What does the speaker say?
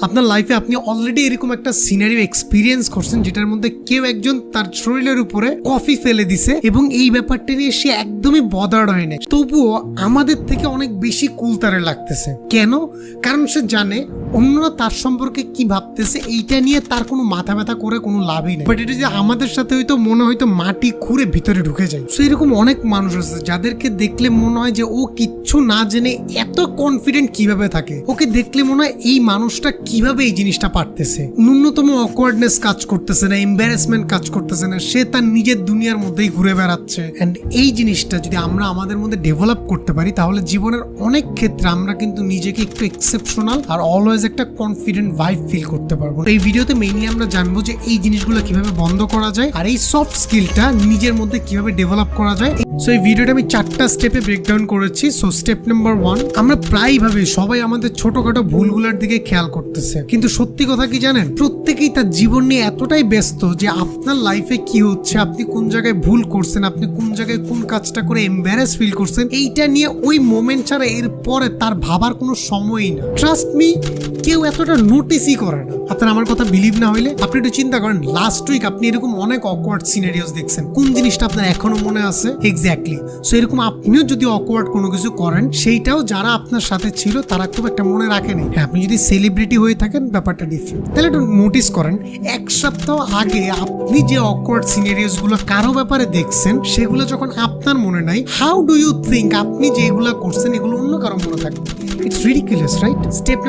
আপনার লাইফে আপনি অলরেডি এরকম একটা সিনারিও এক্সপিরিয়েন্স করছেন যেটার মধ্যে কেউ একজন তার শরীরের উপরে কফি ফেলে দিছে এবং এই ব্যাপারটা নিয়ে সে একদমই বদার্ড হয় না, তবুও আমাদের থেকে অনেক বেশি কুল তারে লাগতেছে। কেন? কারণ সে জানে অন্যরা তার সম্পর্কে কি ভাবতেছে, এইটা নিয়ে তার কোনো মাথা ব্যথা করে কোনো লাভই নেই। বাট এটা যে আমাদের সাথে হয়তো মনে হয়তো মাটি খুঁড়ে ভিতরে ঢুকে যায়। সো এরকম অনেক মানুষ আছে যাদেরকে দেখলে মনে হয় যে ও কিচ্ছু না জেনে এত কনফিডেন্ট কিভাবে থাকে, ওকে দেখলে মনে হয় এই মানুষটা কিভাবে এই জিনিসটা পারতেছে। ন্যূনতম অকওয়ার্ডনেস কাজ করতেছে না, এম্বারাসমেন্ট কাজ করতেছে না, সে তার নিজের দুনিয়ার মধ্যেই ঘুরে বেড়াচ্ছে। এন্ড এই জিনিসটা যদি আমরা আমাদের মধ্যে ডেভেলপ করতে পারি তাহলে জীবনের অনেক ক্ষেত্রে আমরা কিন্তু নিজেকে একটু এক্সেপশনাল আর অলওয়েজ একটা কনফিডেন্ট ভাইব ফিল করতে পারবো। এই ভিডিওতে মেইনলি আমরা জানবো যে এই জিনিসগুলো কিভাবে বন্ধ করা যায় আর এই সফট স্কিলটা নিজের মধ্যে কিভাবে ডেভেলপ করা যায়। সো এই ভিডিওটা আমি 4টা স্টেপে ব্রেকডাউন করেছি। সো স্টেপ নাম্বার 1, আমরা প্রায়ভাবে সবাই আমাদের ছোটখাটো ভুলগুলোর দিকে খেয়াল করতেছে, কিন্তু সত্যি কথা কি জানেন, প্রত্যেকেই তার জীবন নিয়ে এতটাই ব্যস্ত যে আপনার লাইফে কি হচ্ছে, আপনি কোন জায়গায় ভুল করছেন, আপনি কোন জায়গায় কোন কাজটা করে এম্বারাস ফিল করছেন, এইটা নিয়ে ওই মোমেন্ট ছাড়া এরপরে তার ভাবার কোনো সময়ই না। ট্রাস্ট মি, কেউ এতটা নোটিসই করে না। আপনার আমার কথা বিলিভ না হইলে আপনি একটু চিন্তা করেন, লাস্ট উইক আপনি এরকম অনেক অকওয়ার্ড সিনারিওস দেখছেন, কোন জিনিসটা আপনার এখনো মনে আছে? এক্স্যাক্টলি। সো এরকম আপনিও যদি অকওয়ার্ড কোনো কিছু করেন, সেইটাও যারা আপনার সাথে ছিল তারা খুব একটা মনে রাখেনি। হ্যাঁ, আপনি যদি সেলিব্রিটি হয়ে থাকেন ব্যাপারটা ডিফারেন্ট। তাহলে একটু নোটিস করেন, এক সপ্তাহ আগে আপনি যে অকওয়ার্ড সিনারিওস গুলো কারো ব্যাপারে দেখছেন, সেগুলো যখন আপনার মনে নাই, হাউ ডু ইউ থিঙ্ক আপনি যেগুলো করছেন এগুলো অন্য কারো মনে থাকবে? It's ridiculous, right? স্টেপ